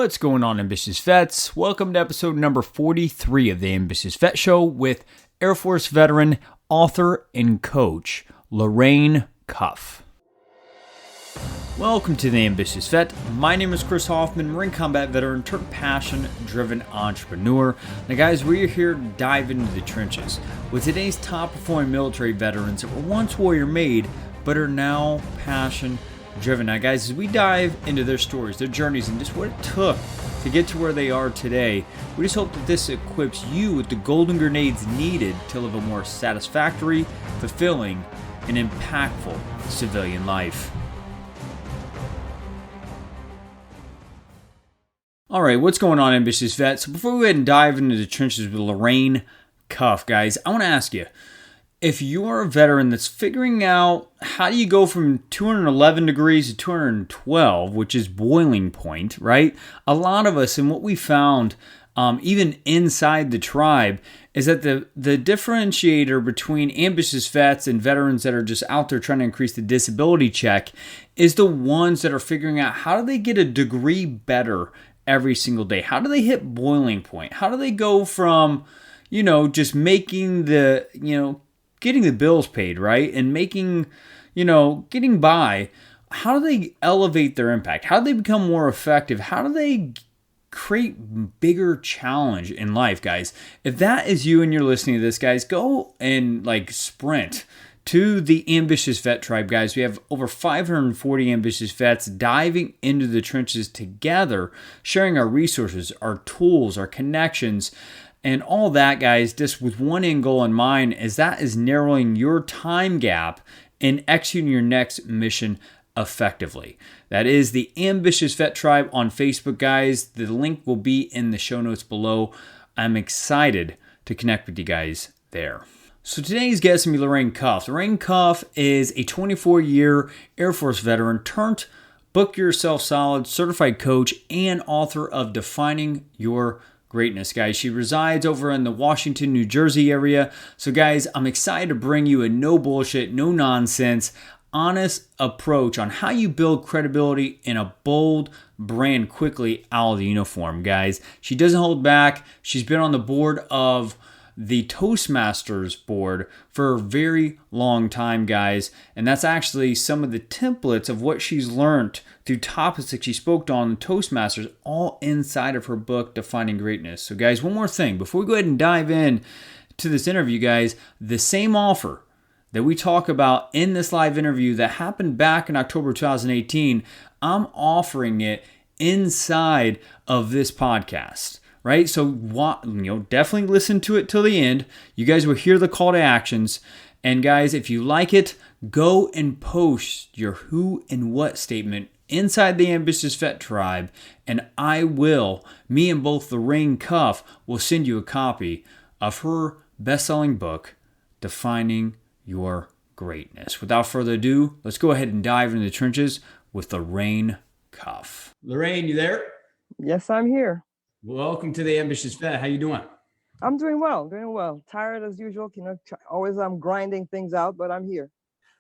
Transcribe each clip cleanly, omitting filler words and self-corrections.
What's going on, Ambitious Vets? Welcome to episode number 43 of the Ambitious Vet Show with Air Force veteran, author, and coach, Lorraine Cuff. Welcome to the Ambitious Vet. My name is Chris Hoffman, Marine Combat veteran turned passion-driven entrepreneur. Now guys, we're here to dive into the trenches with today's top-performing military veterans that were once warrior-made, but are now passion-driven. Now guys, as we dive into their stories, their journeys, and just what it took to get to where they are today, we just hope that this equips you with the golden grenades needed to live a more satisfactory, fulfilling, and impactful civilian life. Alright, what's going on, Ambitious Vets? So before we go ahead and dive into the trenches with Lorraine Cuff, guys, I want to ask you, if you're a veteran that's figuring out how do you go from 211 degrees to 212, which is boiling point, right? A lot of us, and what we found even inside the tribe, is that the differentiator between ambitious vets and veterans that are just out there trying to increase the disability check is the ones that are figuring out how do they get a degree better every single day? How do they hit boiling point? How do they go from, just making getting the bills paid, right? And getting by. How do they elevate their impact? How do they become more effective? How do they create bigger challenge in life, guys? If that is you and you're listening to this, guys, go and sprint to the Ambitious Vet Tribe, guys. We have over 540 ambitious vets diving into the trenches together, sharing our resources, our tools, our connections, and all that, guys, just with one end goal in mind, is that is narrowing your time gap and executing your next mission effectively. That is the Ambitious Vet Tribe on Facebook, guys. The link will be in the show notes below. I'm excited to connect with you guys there. So today's guest is going to be Lorraine Cuff. Lorraine Cuff is a 24-year Air Force veteran turned Book Yourself Solid certified coach and author of Defining Your Greatness, guys. She resides over in the Washington, New Jersey area. So guys, I'm excited to bring you a no bullshit, no nonsense, honest approach on how you build credibility in a bold brand quickly out of the uniform, guys. She doesn't hold back. She's been on the board of the Toastmasters board for a very long time, guys. And that's actually some of the templates of what she's learned through topics that she spoke on Toastmasters, all inside of her book, Defining Greatness. So guys, one more thing. Before we go ahead and dive in to this interview, guys, the same offer that we talk about in this live interview that happened back in October 2018, I'm offering it inside of this podcast. Right? So, definitely listen to it till the end. You guys will hear the call to actions. And guys, if you like it, go and post your who and what statement inside the Ambitious Vet Tribe. And me and both Lorraine Cuff will send you a copy of her best-selling book, Defining Your Greatness. Without further ado, let's go ahead and dive into the trenches with Lorraine Cuff. Lorraine, you there? Yes, I'm here. Welcome to the Ambitious Vet. How you doing? I'm doing well. Tired as usual. Always I'm grinding things out, but I'm here.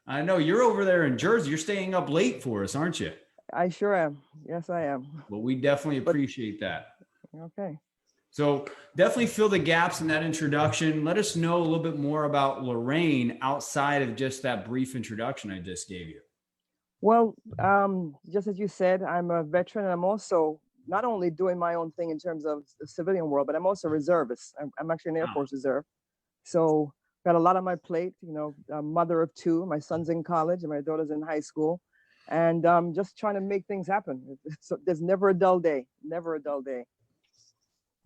I know you're over there in Jersey. You're staying up late for us, aren't you? I sure am. Yes, I am. Well, we definitely appreciate that. Okay. So definitely fill the gaps in that introduction. Let us know a little bit more about Lorraine outside of just that brief introduction I just gave you. Well, just as you said, I'm a veteran, and I'm also not only doing my own thing in terms of the civilian world, but I'm also a reservist. I'm actually an Air Force reserve. So got a lot on my plate, a mother of two. My son's in college and my daughter's in high school. And just trying to make things happen. So there's never a dull day,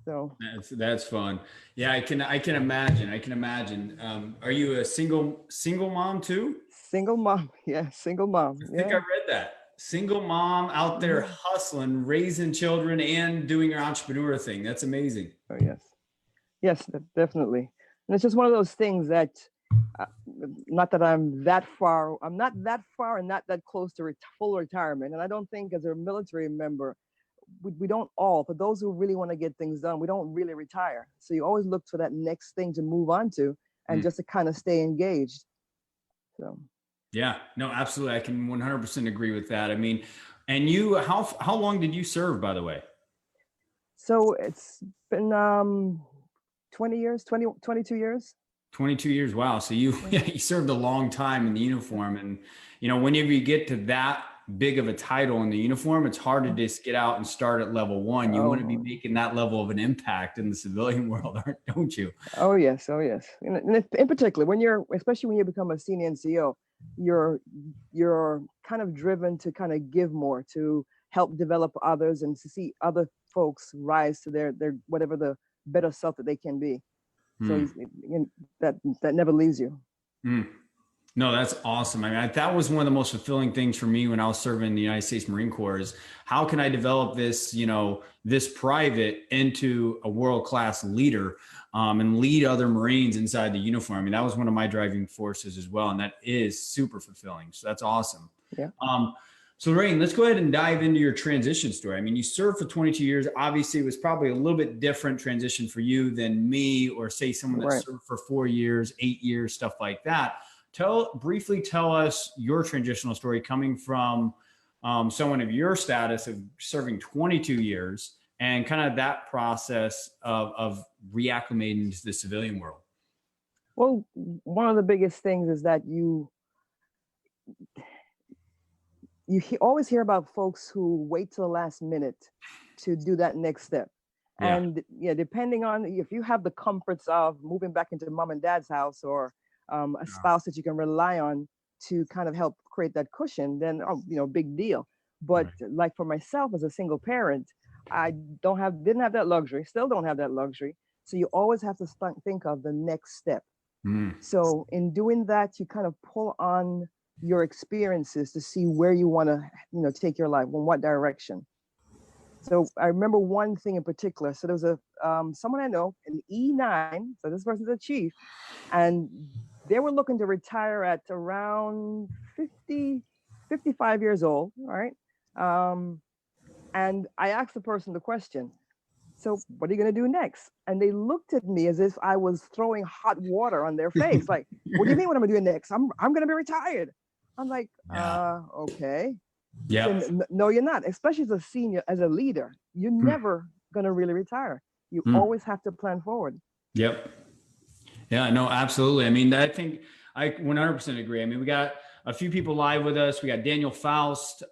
So that's fun. Yeah, I can imagine. Are you a single mom too? Single mom. Yeah, single mom. I think I read that. Single mom out there hustling, raising children, and doing your entrepreneur thing. That's amazing. Oh, yes, definitely. And it's just one of those things that, not that I'm that far. I'm not that far and not that close to full retirement. And I don't think as a military member, we don't all, for those who really want to get things done, we don't really retire. So you always look for that next thing to move on to and just to kind of stay engaged. So. Yeah, no, absolutely. I can 100% agree with that. I mean, and you, how long did you serve, by the way? So it's been 20 years, 22 years. 22 years. Wow. So you Yeah. you served a long time in the uniform. And whenever you get to that big of a title in the uniform, it's hard to just get out and start at level one. You want to be Oh, making that level of an impact in the civilian world, don't you? oh yes, oh yes. And in particular, when you're, especially when you become a senior NCO, you're you're kind of driven to kind of give more, to help develop others, and to see other folks rise to their whatever the better self that they can be. So Hmm. that that never leaves you. Hmm. No, that's awesome. I mean, that was one of the most fulfilling things for me when I was serving in the United States Marine Corps is how can I develop this, this private into a world-class leader, and lead other Marines inside the uniform. I mean, that was one of my driving forces as well. And that is super fulfilling. So that's awesome. Yeah. Um, so Lorraine, let's go ahead and dive into your transition story. I mean, you served for 22 years. Obviously, it was probably a little bit different transition for you than me, or say someone that Right. served for 4 years, 8 years, stuff like that. Briefly tell us your transitional story coming from someone of your status of serving 22 years and kind of that process of reacclimating to the civilian world. Well, one of the biggest things is that always hear about folks who wait till the last minute to do that next step. Yeah. And yeah, depending on if you have the comforts of moving back into mom and dad's house, or a spouse that you can rely on to kind of help create that cushion, then big deal. But Right. like for myself as a single parent, I didn't have that luxury, still don't have that luxury. So you always have to think of the next step. Mm. So in doing that, you kind of pull on your experiences to see where you want to, take your life, in what direction. So I remember one thing in particular. So there was a someone I know, an E9. So this person's a chief, and they were looking to retire at around 50, 55 years old. All right. And I asked the person the question, so what are you going to do next? And they looked at me as if I was throwing hot water on their face. Like, what do you mean what I'm going to do next? I'm going to be retired. I'm like, Yeah. okay. Yep. Then no, you're not. Especially as a senior, as a leader, you're Mm. never going to really retire. You Mm. always have to plan forward. Yep. Yeah, no, absolutely. I mean, I think I 100% agree. I mean, we got a few people live with us. We got Daniel Faust,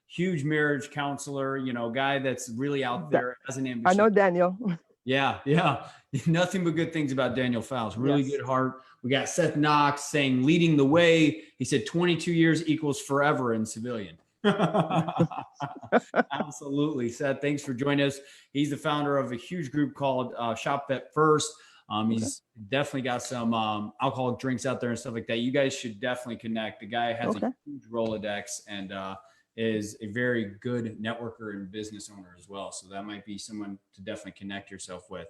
huge marriage counselor, guy that's really out That, there as an I ambitious. know Daniel. Yeah, yeah. Nothing but good things about Daniel Faust. Really Yes. good heart. We got Seth Knox saying leading the way. He said 22 years equals forever in civilian. Absolutely. Seth, thanks for joining us. He's the founder of a huge group called Shop Vet First. Okay. He's definitely got some alcoholic drinks out there and stuff like that. You guys should definitely connect. The guy has a Okay. huge Rolodex and is a very good networker and business owner as well. So that might be someone to definitely connect yourself with.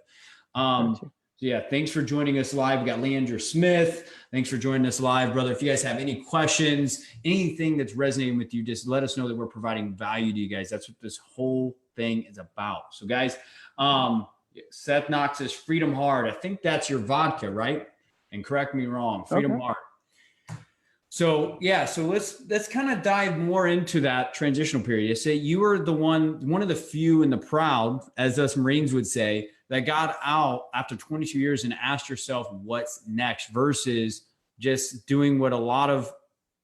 Gotcha. So yeah, thanks for joining us live. We got Leandra Smith. Thanks for joining us live, brother. If you guys have any questions, anything that's resonating with you, just let us know that we're providing value to you guys. That's what this whole thing is about. So guys, Seth Knox says Freedom Hard. I think that's your vodka, right? And correct me wrong. Freedom Okay. Hard. So yeah, so let's kind of dive more into that transitional period. You say you were the one of the few and the proud, as us Marines would say, that got out after 22 years and asked yourself what's next versus just doing what a lot of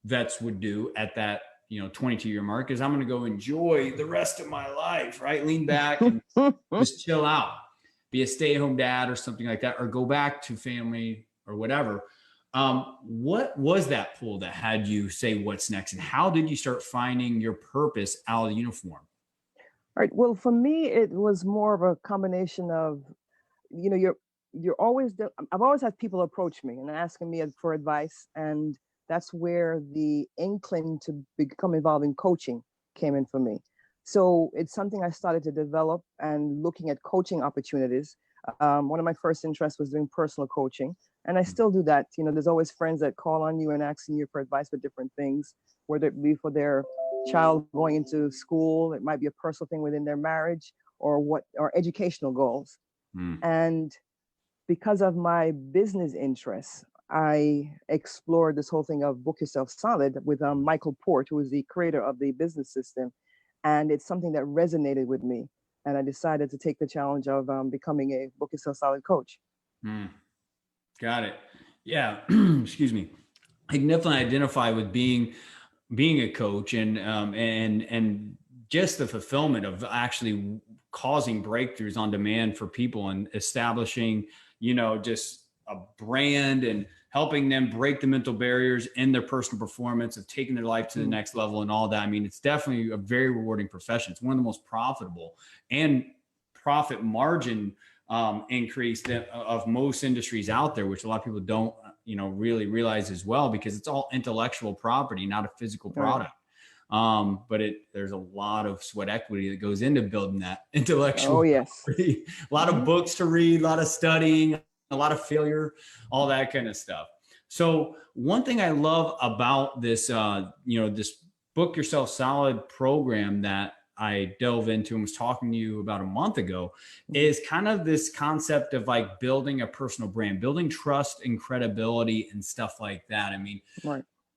vets would do at that 22-year mark is I'm going to go enjoy the rest of my life, right? Lean back and just chill out, be a stay-at-home dad or something like that, or go back to family or whatever. What was that pull that had you say what's next, and how did you start finding your purpose out of the uniform? All right. Well, for me, it was more of a combination of, you know, you're always. I've always had people approach me and asking me for advice, and that's where the inkling to become involved in coaching came in for me. So it's something I started to develop and looking at coaching opportunities. One of my first interests was doing personal coaching, and I still do that. You know, there's always friends that call on you and asking you for advice for different things, whether it be for their child going into school, it might be a personal thing within their marriage, or educational goals. Mm. And because of my business interests, I explored this whole thing of book yourself solid with Michael Port, who is the creator of the business system. And it's something that resonated with me. and I decided to take the challenge of becoming a Book Yourself Solid coach. Got it. Yeah. Excuse me. I can definitely identify with being a coach and just the fulfillment of actually causing breakthroughs on demand for people and establishing, just a brand and helping them break the mental barriers in their personal performance of taking their life to the next level and all that. I mean, it's definitely a very rewarding profession. It's one of the most profitable and profit margin increase of most industries out there, which a lot of people don't, really realize as well, because it's all intellectual property, not a physical product. But there's a lot of sweat equity that goes into building that intellectual property. A lot of books to read, a lot of studying, a lot of failure, all that kind of stuff. So one thing I love about this, this Book Yourself Solid program that I delve into and was talking to you about a month ago is kind of this concept of like building a personal brand, building trust and credibility and stuff like that. I mean,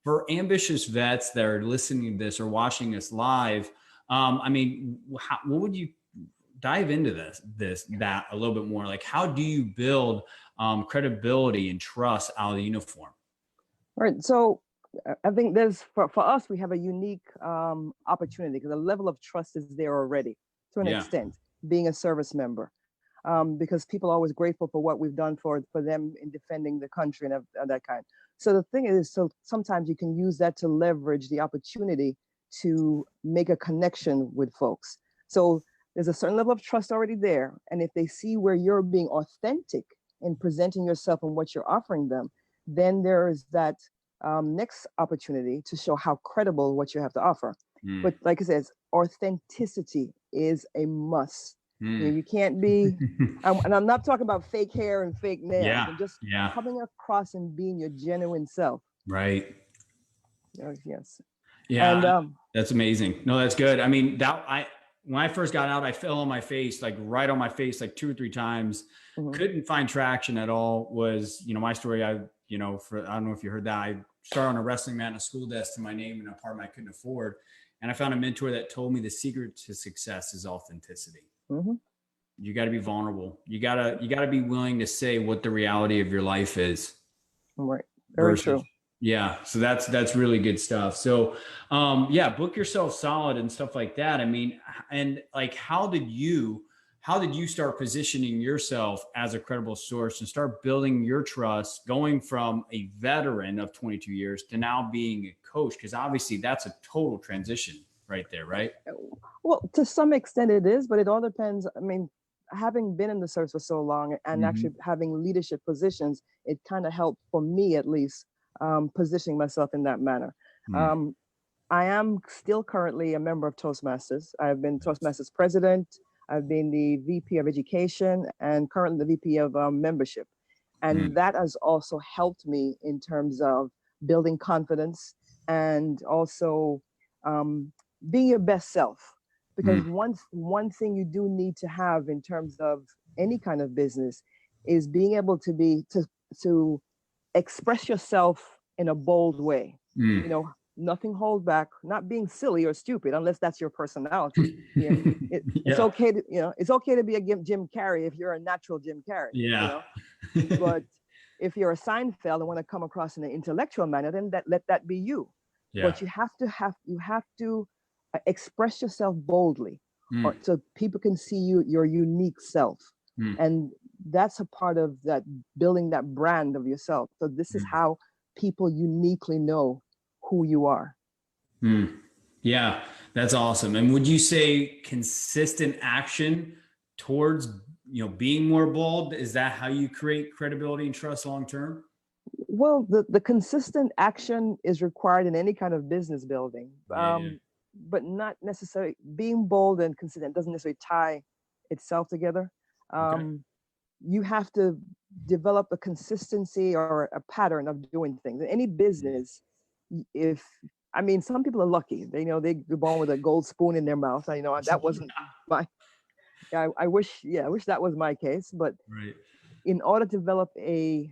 for ambitious vets that are listening to this or watching us live, I mean, what would you dive into that a little bit more? Like, how do you build credibility and trust out of the uniform? Right. So I think there's for us, we have a unique opportunity because the level of trust is there already to an extent, being a service member, because people are always grateful for what we've done for them in defending the country and that kind. So the thing is, so sometimes you can use that to leverage the opportunity to make a connection with folks. So there's a certain level of trust already there. And if they see where you're being authentic in presenting yourself and what you're offering them, then there is that next opportunity to show how credible what you have to offer. But like I said, authenticity is a must. You can't be, and I'm not talking about fake hair and fake nails, and just coming across and being your genuine self. Right. Yes. Yeah. And, that's amazing. No, that's good. I mean, when I first got out, I fell on my face, like right on my face, like 2 or 3 times. Couldn't find traction at all. Was, my story. I don't know if you heard that. I started on a wrestling mat and a school desk to my name in an apartment I couldn't afford. And I found a mentor that told me the secret to success is authenticity. You got to be vulnerable. You gotta be willing to say what the reality of your life is. Right. Very true. Yeah. So that's really good stuff. So, Book Yourself Solid and stuff like that. I mean, and like, how did you start positioning yourself as a credible source and start building your trust, going from a veteran of 22 years to now being a coach? Because obviously that's a total transition right there, right? Well, to some extent it is, but it all depends. I mean, having been in the service for so long and actually having leadership positions, it kind of helped for me, at least, positioning myself in that manner. I am still currently a member of Toastmasters. I've been Toastmasters president. I've been the VP of education and currently the VP of membership. And that has also helped me in terms of building confidence and also being your best self. Because one thing you do need to have in terms of any kind of business is being able to express yourself in a bold way. Nothing hold back, not being silly or stupid unless that's your personality. It's okay to it's okay to be a Jim Carrey if you're a natural Jim Carrey. But if you're a Seinfeld and want to come across in an intellectual manner, then let that be you. But you have to express yourself boldly, so people can see your unique self. And that's a part of that, building that brand of yourself. So this is how people uniquely know who you are. Yeah, that's awesome. And would you say consistent action towards being more bold, is that how you create credibility and trust long term? Well, the consistent action is required in any kind of business building, but not necessarily being bold and consistent doesn't necessarily tie itself together. You have to develop a consistency or a pattern of doing things. In any business, some people are lucky. They're born with a gold spoon in their mouth. That wasn't my. I wish that was my case. But in order to develop a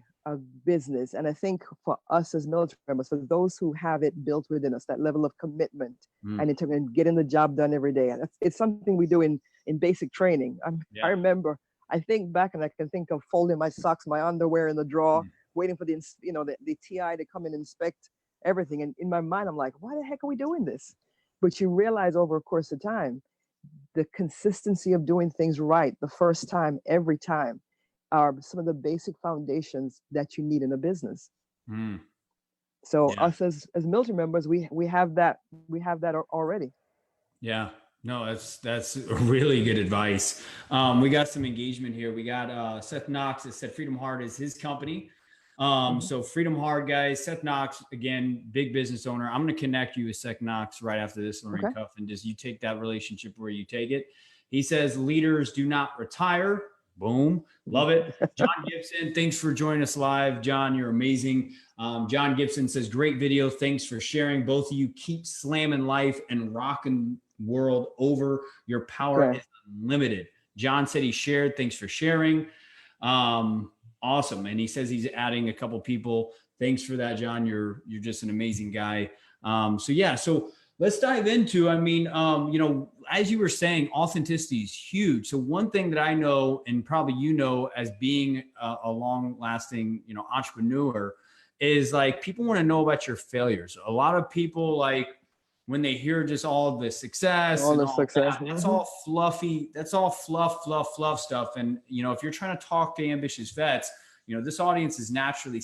business, and I think for us as military members, for those who have it built within us, that level of commitment and getting the job done every day, and it's something we do in in basic training. I remember, I think back and I can think of folding my socks, my underwear in the drawer, waiting for the TI to come and inspect everything. And in my mind, I'm like, why the heck are we doing this? But you realize over a course of time, the consistency of doing things right the first time, every time, are some of the basic foundations that you need in a business. So us as military members, we have that already. Yeah. No, that's really good advice. We got some engagement here. We got Seth Knox that said Freedom Hard is his company. So Freedom Hard, guys. Seth Knox, again, big business owner. I'm going to connect you with Seth Knox right after this, Lorraine Cuff, and just you take that relationship where you take it. He says leaders do not retire. Boom. Love it. John Gibson, thanks for joining us live. John, you're amazing. John Gibson says, great video. Thanks for sharing. Both of you keep slamming life and rocking world over. Your power is unlimited. John said he shared. Thanks for sharing. Awesome. And he says he's adding a couple people. Thanks for that, John. You're just an amazing guy. So let's dive into, as you were saying, authenticity is huge. So one thing that I know, and probably you know, as being a long-lasting, entrepreneur, is like people want to know about your failures. A lot of people, like, when they hear just all the success, that's all fluffy. That's all fluff stuff. And, if you're trying to talk to ambitious vets, this audience is naturally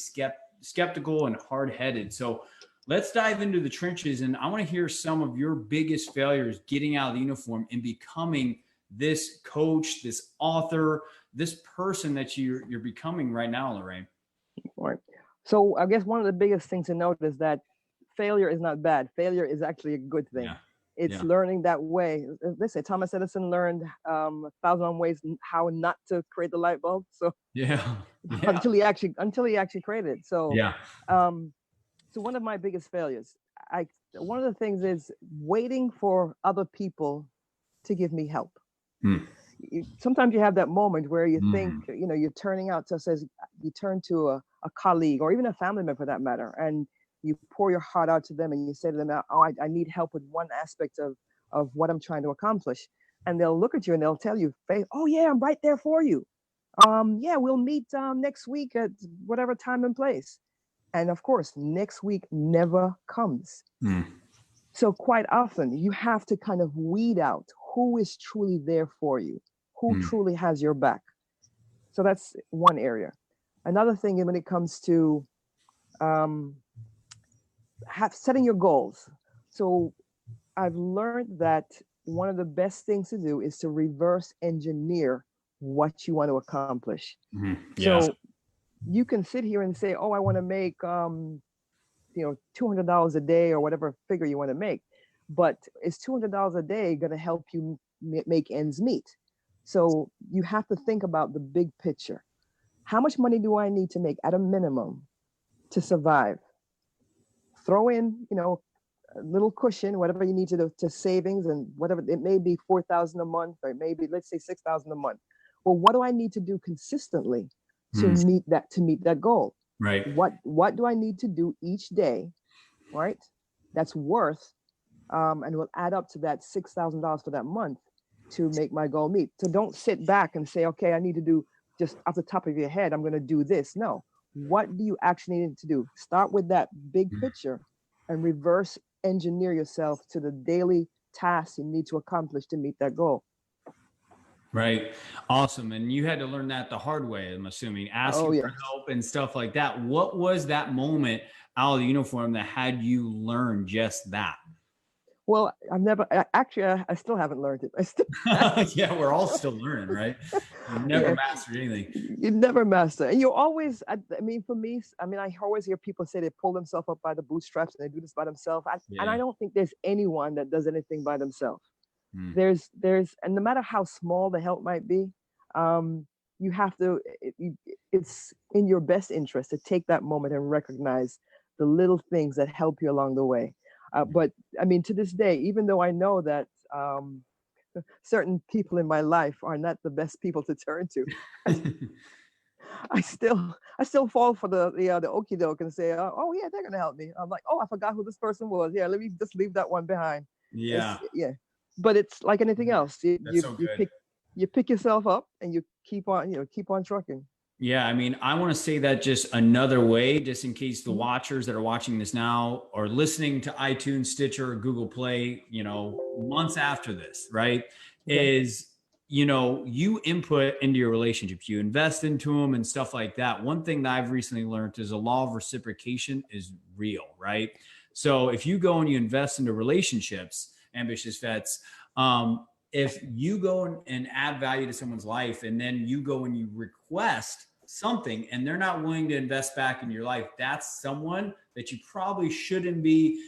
skeptical and hard-headed. So let's dive into the trenches. And I want to hear some of your biggest failures getting out of the uniform and becoming this coach, this author, this person that you're becoming right now, Lorraine. Right. So I guess one of the biggest things to note is that failure is not bad. Failure is actually a good thing. It's learning that way. They say Thomas Edison learned 1,000 ways how not to create the light bulb. So until he actually created it. So so one of my biggest failures, one of the things is waiting for other people to give me help. Sometimes you have that moment where you think, you're turning out to, you turn to a colleague or even a family member for that matter, and you pour your heart out to them and you say to them, I need help with one aspect of what I'm trying to accomplish. And they'll look at you and they'll tell you, oh yeah, I'm right there for you. We'll meet next week at whatever time and place. And of course, next week never comes. So quite often you have to kind of weed out who is truly there for you, who truly has your back. So that's one area. Another thing when it comes to setting your goals. So I've learned that one of the best things to do is to reverse engineer what you want to accomplish. So you can sit here and say, oh, I want to make $200 a day or whatever figure you want to make, but is $200 a day going to help you make ends meet? So you have to think about the big picture. How much money do I need to make at a minimum to survive? Throw in, a little cushion, whatever you need to do to savings, and whatever it may be, $4,000 a month, or maybe let's say $6,000 a month. Well, what do I need to do consistently to meet that goal? Right. What do I need to do each day, right? That's worth, and will add up to that $6,000 for that month to make my goal meet. So don't sit back and say, okay, I need to do just off the top of your head, I'm going to do this. No. What do you actually need to do? Start with that big picture and reverse engineer yourself to the daily tasks you need to accomplish to meet that goal. Right. Awesome. And you had to learn that the hard way, I'm assuming, asking for help and stuff like that. What was that moment out of the uniform that had you learn just that? Well, I still haven't learned it. Yeah, we're all still learning, right? You never mastered anything. You never master. And you always, for me, I always hear people say they pull themselves up by the bootstraps and they do this by themselves. And I don't think there's anyone that does anything by themselves. There's, and no matter how small the help might be, you have to, it's in your best interest to take that moment and recognize the little things that help you along the way. But to this day, even though I know that certain people in my life are not the best people to turn to, I still fall for the okie doke and say, oh yeah, they're gonna help me. I'm like, oh, I forgot who this person was. Yeah, let me just leave that one behind. Yeah. But it's like anything else. You you pick yourself up and you keep on, keep on trucking. Yeah, I mean, I want to say that just another way, just in case the Mhm. watchers that are watching this now or listening to iTunes, Stitcher, or Google Play, months after this, right? Okay. Is, you input into your relationships, you invest into them and stuff like that. One thing that I've recently learned is the law of reciprocation is real, right? So if you go and you invest into relationships, ambitious vets, if you go and add value to someone's life and then you go and you request something and they're not willing to invest back in your life, that's someone that you probably shouldn't be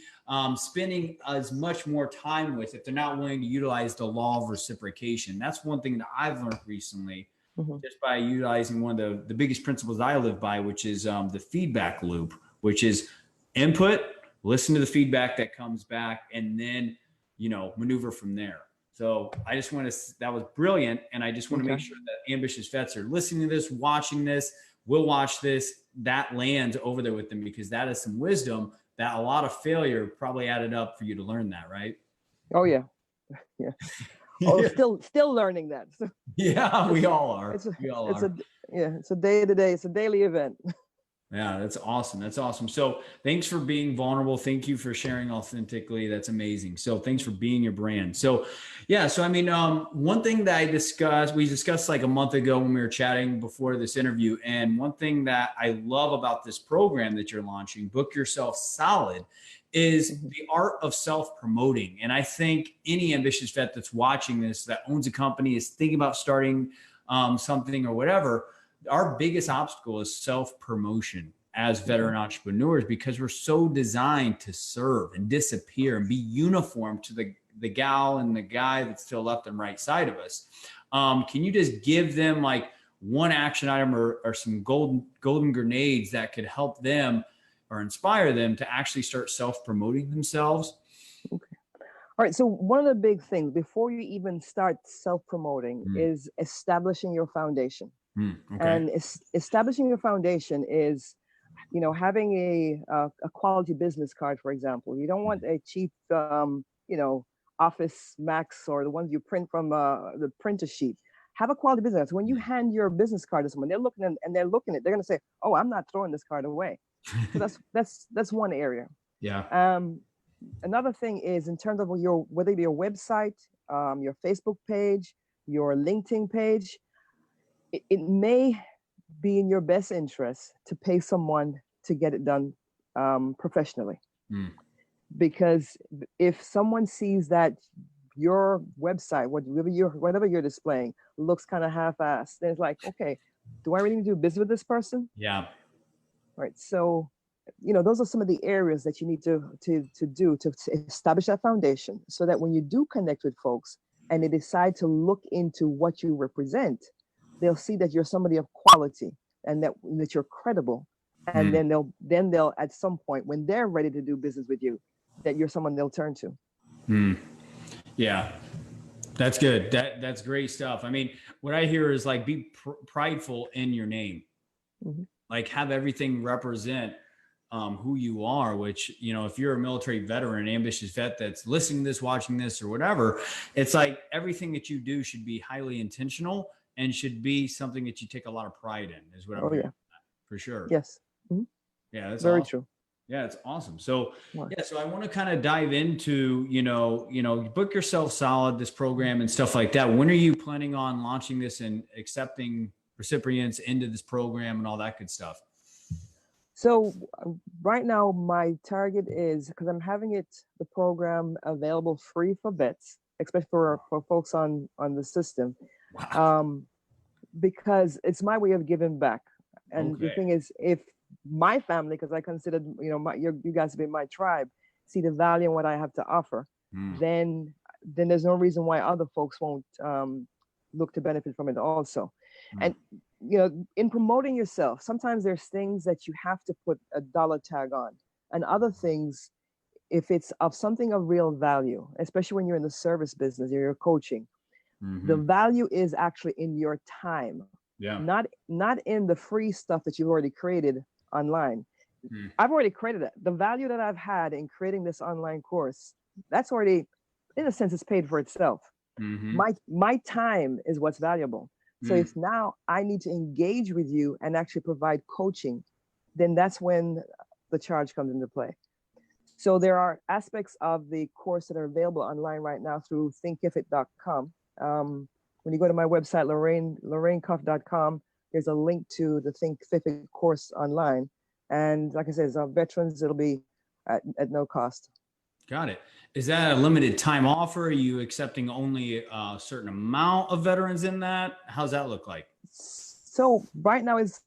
spending as much more time with if they're not willing to utilize the law of reciprocation. That's one thing that I've learned recently Mhm. just by utilizing one of the biggest principles I live by, which is the feedback loop, which is input, listen to the feedback that comes back, and then, maneuver from there. So I just want to, that was brilliant. And I just want to make Okay. sure that ambitious vets are listening to this, watching this, will watch this, that lands over there with them, because that is some wisdom that a lot of failure probably added up for you to learn that, right? Oh yeah. Yeah. Oh, Yeah. still learning that. So Yeah, we it's all are. it's a We all it's a are. yeah, it's a day to day, it's a daily event. Yeah, that's awesome. That's awesome. So thanks for being vulnerable. Thank you for sharing authentically. That's amazing. So thanks for being your brand. So yeah, so I mean, one thing that we discussed like a month ago when we were chatting before this interview. And one thing that I love about this program that you're launching, Book Yourself Solid, is Mhm. the art of self-promoting. And I think any ambitious vet that's watching this, that owns a company, is thinking about starting something or whatever, our biggest obstacle is self-promotion as Okay. veteran entrepreneurs, because we're so designed to serve and disappear and be uniform to the gal and the guy that's to the left and right side of us. Can you just give them like one action item or some golden grenades that could help them or inspire them to actually start self-promoting themselves? Okay. All right. So one of the big things before you even start self-promoting Mm, is establishing your foundation. okay. And establishing your foundation is, having a quality business card, for example. You don't want a cheap, Office Max or the ones you print from the printer sheet. Have a quality business card. So when you hand your business card to someone, they're looking and they're looking at, they're going to say, "Oh, I'm not throwing this card away." So that's one area. Yeah. Um, Another thing is in terms of your whether it be your website, your Facebook page, your LinkedIn page, it may be in your best interest to pay someone to get it done professionally. Mm, Because if someone sees that your website, whatever you're displaying, looks kind of half-assed, then it's like, okay, do I really need to do business with this person? yeah. Right. So, those are some of the areas that you need to do to establish that foundation, so that when you do connect with folks and they decide to look into what you represent, they'll see that you're somebody of quality and that you're credible. And Mm, then they'll at some point when they're ready to do business with you, that you're someone they'll turn to. mm, yeah. That's good. That's great stuff. I mean, what I hear is like be prideful in your name. Mhm. Like have everything represent who you are. Which if you're a military veteran, ambitious vet that's listening to this, watching this, or whatever, it's like everything that you do should be highly intentional and should be something that you take a lot of pride in. Is what I'm Oh hearing yeah. for sure. Yes. Mhm. Yeah, that's Very awesome. true. Yeah, it's awesome. So Wow. yeah, so I want to kind of dive into, Book Yourself Solid, this program and stuff like that. When are you planning on launching this and accepting recipients into this program and all that good stuff? So right now, my target is because I'm having the program available free for vets, especially for folks on the system, Wow. um, because it's my way of giving back. And the Okay. thing is, if my family, because I consider you guys to be my tribe, see the value in what I have to offer, Hmm. then there's no reason why other folks won't look to benefit from it also. Hmm. And in promoting yourself, sometimes there's things that you have to put a dollar tag on, and other things, if it's of something of real value, especially when you're in the service business, you're coaching, the Mm-hmm. value is actually in your time, Yeah. not in the free stuff that you've already created online. Hmm. I've already created it. The value that I've had in creating this online course, that's already, in a sense, it's paid for itself. Mm-hmm. My time is what's valuable. So if now I need to engage with you and actually provide coaching, then that's when the charge comes into play. So there are aspects of the course that are available online right now through thinkific.com. When you go to my website, lorrainecuff.com, there's a link to the Thinkific course online. And like I said, veterans, it'll be at no cost. Got it. Is that a limited time offer? Are you accepting only a certain amount of veterans in that? How's that look like? So right now it's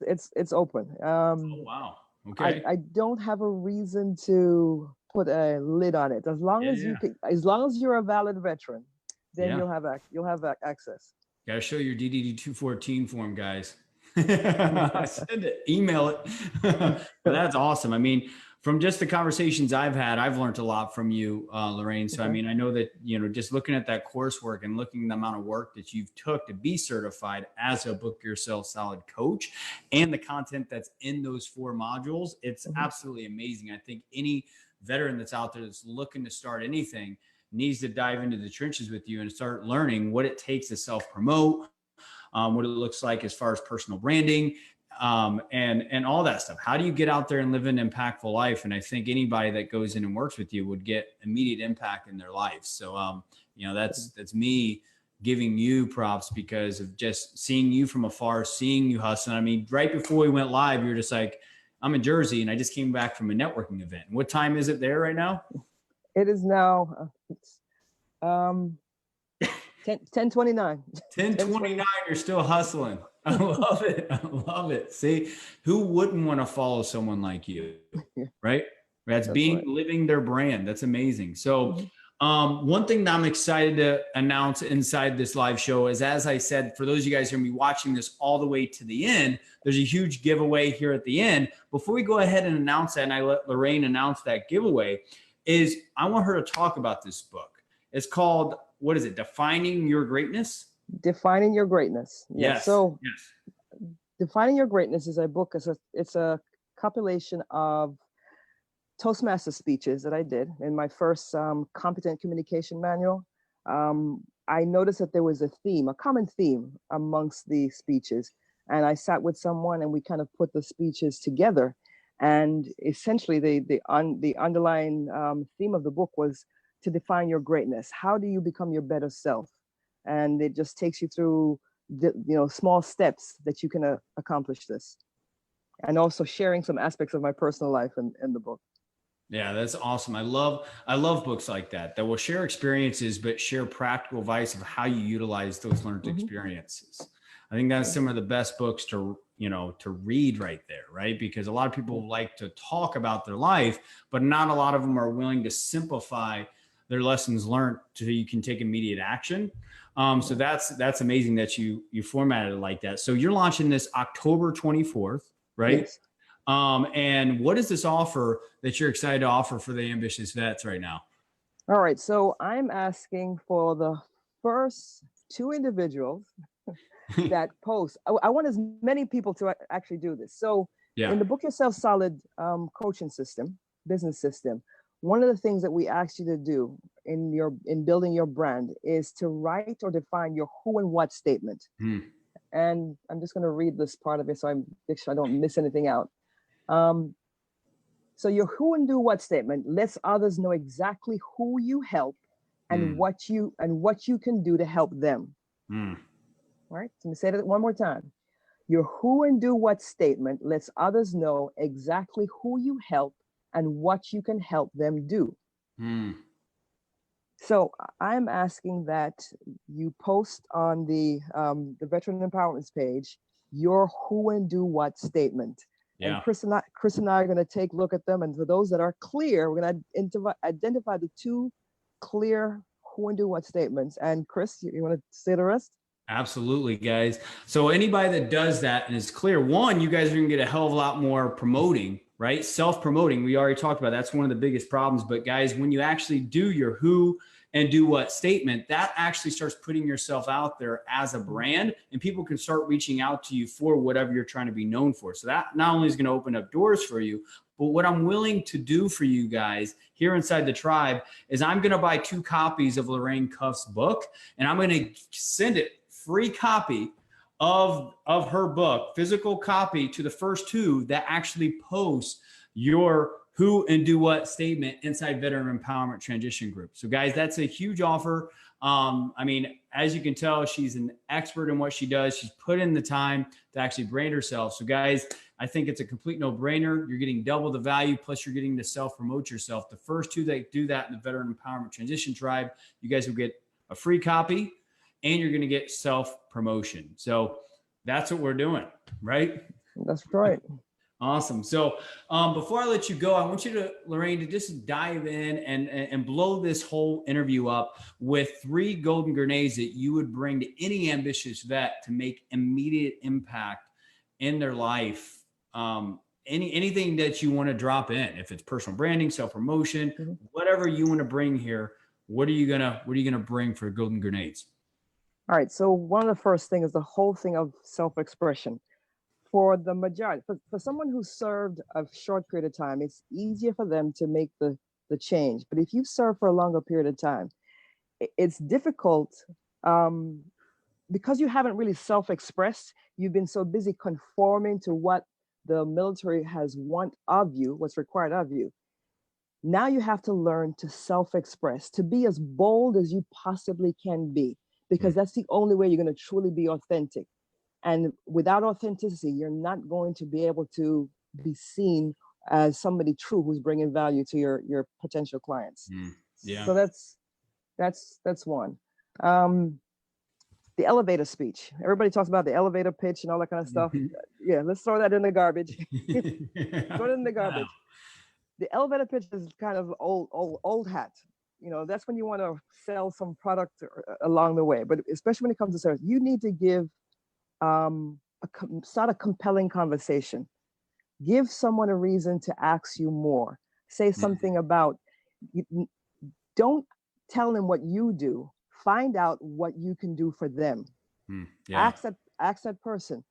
open. Oh, wow. Okay. I don't have a reason to put a lid on it. As long as Yeah. as long as you're a valid veteran, then Yeah. you'll have access. Got to show your DDD 214 form, guys. Send it, email it. But that's awesome. I mean, from just the conversations I've had, I've learned a lot from you, Lorraine. So, I mean, I know that, just looking at that coursework and looking at the amount of work that you've took to be certified as a book yourself solid coach and the content that's in those 4 modules, it's absolutely amazing. I think any veteran that's out there that's looking to start anything needs to dive into the trenches with you and start learning what it takes to self-promote, what it looks like as far as personal branding, and all that stuff. How do you get out there and live an impactful life? And I think anybody that goes in and works with you would get immediate impact in their life. So, that's me giving you props because of just seeing you from afar, seeing you hustling. I mean, right before we went live, you're just like, I'm in Jersey and I just came back from a networking event. What time is it there right now? It is now 10:29. 10:29. You're still hustling. I love it. I love it. See, who wouldn't want to follow someone like you, right? That's living their brand. That's amazing. So, one thing that I'm excited to announce inside this live show is, as I said, for those of you guys who are going to be watching this all the way to the end, there's a huge giveaway here at the end. Before we go ahead and announce that, and I let Lorraine announce that giveaway, is I want her to talk about this book. It's called, what is it? Defining Your Greatness? Defining Your Greatness. Yes. So Defining Your Greatness is a book. It's a compilation of Toastmasters speeches that I did in my first competent communication manual. I noticed that there was a common theme amongst the speeches. And I sat with someone and we kind of put the speeches together. And essentially the underlying theme of the book was to define your greatness. How do you become your better self? And it just takes you through small steps that you can accomplish this. And also sharing some aspects of my personal life in the book. Yeah, that's awesome. I love books like that will share experiences, but share practical advice of how you utilize those learned experiences. I think that's some of the best books to read right there, right? Because a lot of people like to talk about their life, but not a lot of them are willing to simplify their lessons learned so you can take immediate action. So that's amazing that you formatted it like that. So you're launching this October 24th, right? Yes. And what is this offer that you're excited to offer for the ambitious vets right now? All right. So I'm asking for the first 2 individuals that post. I want as many people to actually do this. So in the Book Yourself Solid coaching system, business system, one of the things that we ask you to do in building your brand is to write or define your who and what statement. And I'm just going to read this part of it so I make sure I don't miss anything out. So your who and do what statement lets others know exactly who you help and what you can do to help them. All right. Let me say that one more time. Your who and do what statement lets others know exactly who you help and what you can help them do. So I'm asking that you post on the Veteran Empowerment page your who and do what statement. Yeah. And Chris and I are going to take a look at them. And for those that are clear, we're going to identify the 2 clear who and do what statements. And Chris, you want to say the rest? Absolutely, guys. So anybody that does that and is clear, one, you guys are going to get a hell of a lot more promoting, right? Self-promoting. We already talked about that's one of the biggest problems. But guys, when you actually do your who, and do what statement, that actually starts putting yourself out there as a brand, and people can start reaching out to you for whatever you're trying to be known for. So that not only is going to open up doors for you, but what I'm willing to do for you guys here inside the tribe is I'm going to buy 2 copies of Lorraine Cuff's book, and I'm going to send it free copy of her book, physical copy, to the first 2 that actually post your who and do what statement inside Veteran Empowerment Transition Group. So guys, that's a huge offer. I mean, as you can tell, she's an expert in what she does. She's put in the time to actually brand herself. So guys, I think it's a complete no-brainer. You're getting double the value, plus you're getting to self-promote yourself. The first 2 that do that in the Veteran Empowerment Transition Tribe, you guys will get a free copy, and you're going to get self-promotion. So that's what we're doing, right? That's right. Awesome. So before I let you go, I want you to, Lorraine, to just dive in and blow this whole interview up with 3 golden grenades that you would bring to any ambitious vet to make immediate impact in their life. Anything that you want to drop in, if it's personal branding, self-promotion, whatever you want to bring here, what are you gonna bring for golden grenades? All right. So one of the first things is the whole thing of self-expression. For the majority, for someone who served a short period of time, it's easier for them to make the change. But if you serve for a longer period of time, it's difficult because you haven't really self-expressed. You've been so busy conforming to what the military has want of you, what's required of you. Now you have to learn to self-express, to be as bold as you possibly can be, because that's the only way you're going to truly be authentic. And without authenticity, you're not going to be able to be seen as somebody true who's bringing value to your potential clients. Yeah. So that's one. The elevator speech. Everybody talks about the elevator pitch and all that kind of stuff. Yeah, let's throw that in the garbage. Throw it in the garbage. The elevator pitch is kind of old hat. You know, that's when you want to sell some product along the way. But especially when it comes to service, you need to give start a compelling conversation. Give someone a reason to ask you more. Say something about, don't tell them what you do. Find out what you can do for them. Yeah. Ask that person,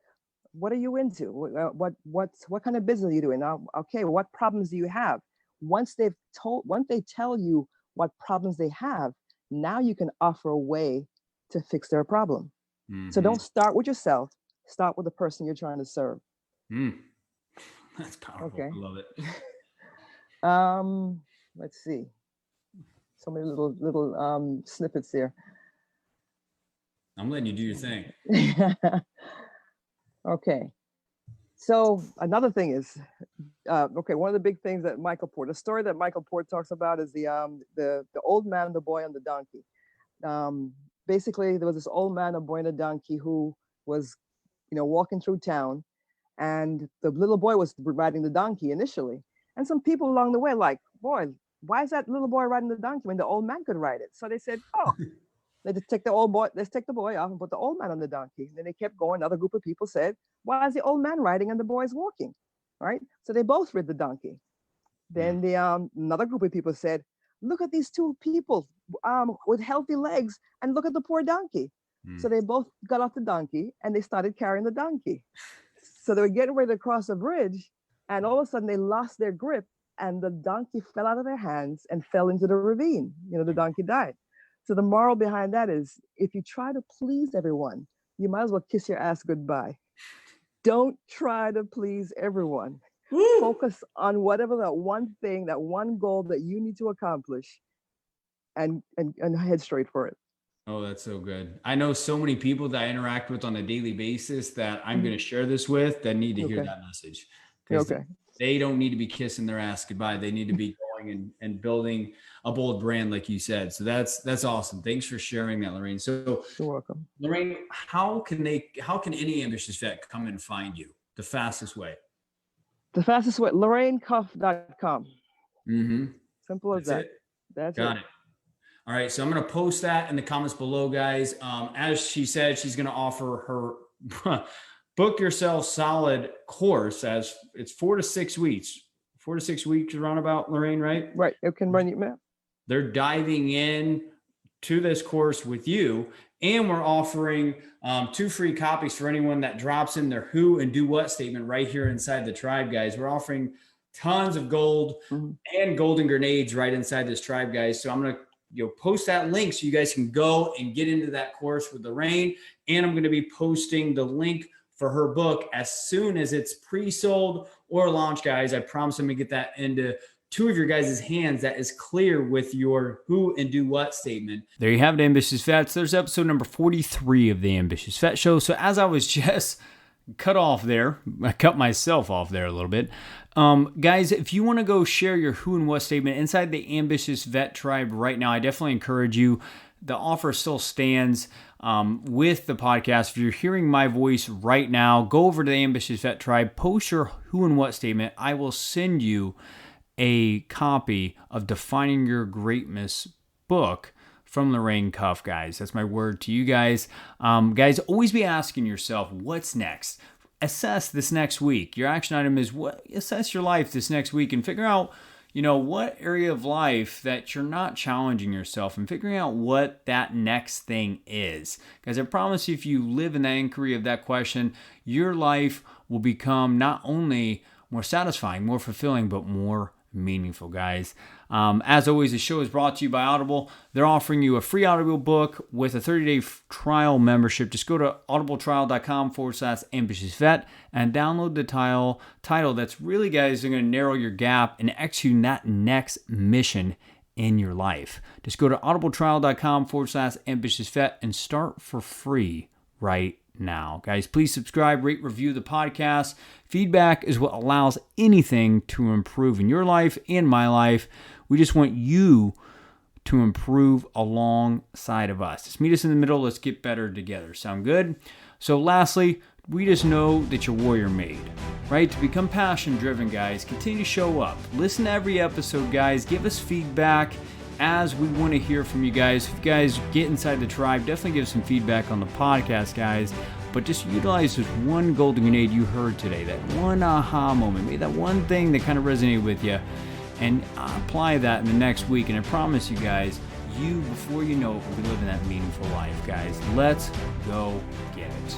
what are you into? What kind of business are you doing? Okay, what problems do you have? Once they tell you what problems they have, now you can offer a way to fix their problem. So don't start with yourself. Start with the person you're trying to serve. That's powerful. Okay. I love it. Let's see. So many little snippets here. I'm letting you do your thing. Okay. So another thing is, one of the big things that the story that Michael Port talks about is the old man and the boy on the donkey. Basically, there was this old man, a boy, and a donkey who was, walking through town, and the little boy was riding the donkey initially. And some people along the way, like, boy, why is that little boy riding the donkey when the old man could ride it? So they said, oh, let's take the boy off and put the old man on the donkey. And then they kept going. Another group of people said, why is the old man riding and the boy's walking? Right? So they both rid the donkey. Then another group of people said, look at these 2 people with healthy legs, and look at the poor donkey. So they both got off the donkey and they started carrying the donkey. So they were getting ready to cross a bridge, and all of a sudden they lost their grip, and the donkey fell out of their hands and fell into the ravine. The donkey died. So the moral behind that is, if you try to please everyone, you might as well kiss your ass goodbye. Don't try to please everyone. Focus on whatever that one thing, that one goal that you need to accomplish, and head straight for it. Oh, that's so good. I know so many people that I interact with on a daily basis that I'm going to share this with that need to hear that message. Okay. They don't need to be kissing their ass goodbye. They need to be going and building a bold brand, like you said. So that's awesome. Thanks for sharing that, Lorraine. So you're welcome. Lorraine, how can any ambitious vet come and find you? The fastest way. The fastest way, LorraineCuff.com. Simple as that's that. It. That's Got it. All right. So I'm going to post that in the comments below, guys. As she said, she's going to offer her Book Yourself Solid course, as it's 4 to 6 weeks. 4 to 6 weeks around about, Lorraine, right? Right. It can run you, man. They're diving in to this course with you. And we're offering 2 free copies for anyone that drops in their who and do what statement right here inside the tribe, guys. We're offering tons of gold and golden grenades right inside this tribe, guys. So I'm going to post that link so you guys can go and get into that course with Lorraine. And I'm going to be posting the link for her book as soon as it's pre-sold or launched, guys. I promise I'm going to get that into 2 of your guys' hands that is clear with your who and do what statement. There you have it, Ambitious Vets. There's episode number 43 of the Ambitious Vet Show. So as I was just cut myself off there a little bit. Guys, if you want to go share your who and what statement inside the Ambitious Vet Tribe right now, I definitely encourage you. The offer still stands with the podcast. If you're hearing my voice right now, go over to the Ambitious Vet Tribe, post your who and what statement. I will send you a copy of Defining Your Greatness book from Lorraine Cuff, guys. That's my word to you guys. Guys, always be asking yourself, what's next? Assess this next week. Your action item is assess your life this next week and figure out, what area of life that you're not challenging yourself and figuring out what that next thing is. Guys, I promise you, if you live in that inquiry of that question, your life will become not only more satisfying, more fulfilling, but more meaningful, guys. As always, the show is brought to you by Audible. They're offering you a free Audible book with a 30-day trial membership. Just go to audibletrial.com/ambitiousvet and download the title that's really, guys, going to narrow your gap and execute that next mission in your life. Just go to audibletrial.com/ambitiousvet and start for free right now. Guys, please subscribe, rate, review the podcast. Feedback is what allows anything to improve in your life and my life. We just want you to improve alongside of us. Just meet us in the middle. Let's get better together. Sound good? So lastly, we just know that you're warrior made, right? To become passion driven, guys, continue to show up. Listen to every episode, guys. Give us feedback as we want to hear from you guys. If you guys get inside the tribe, definitely give some feedback on the podcast, guys. But just utilize this one golden grenade you heard today, that one aha moment, maybe that one thing that kind of resonated with you, and apply that in the next week. And I promise you guys, before you know it, will be living that meaningful life, guys. Let's go get it.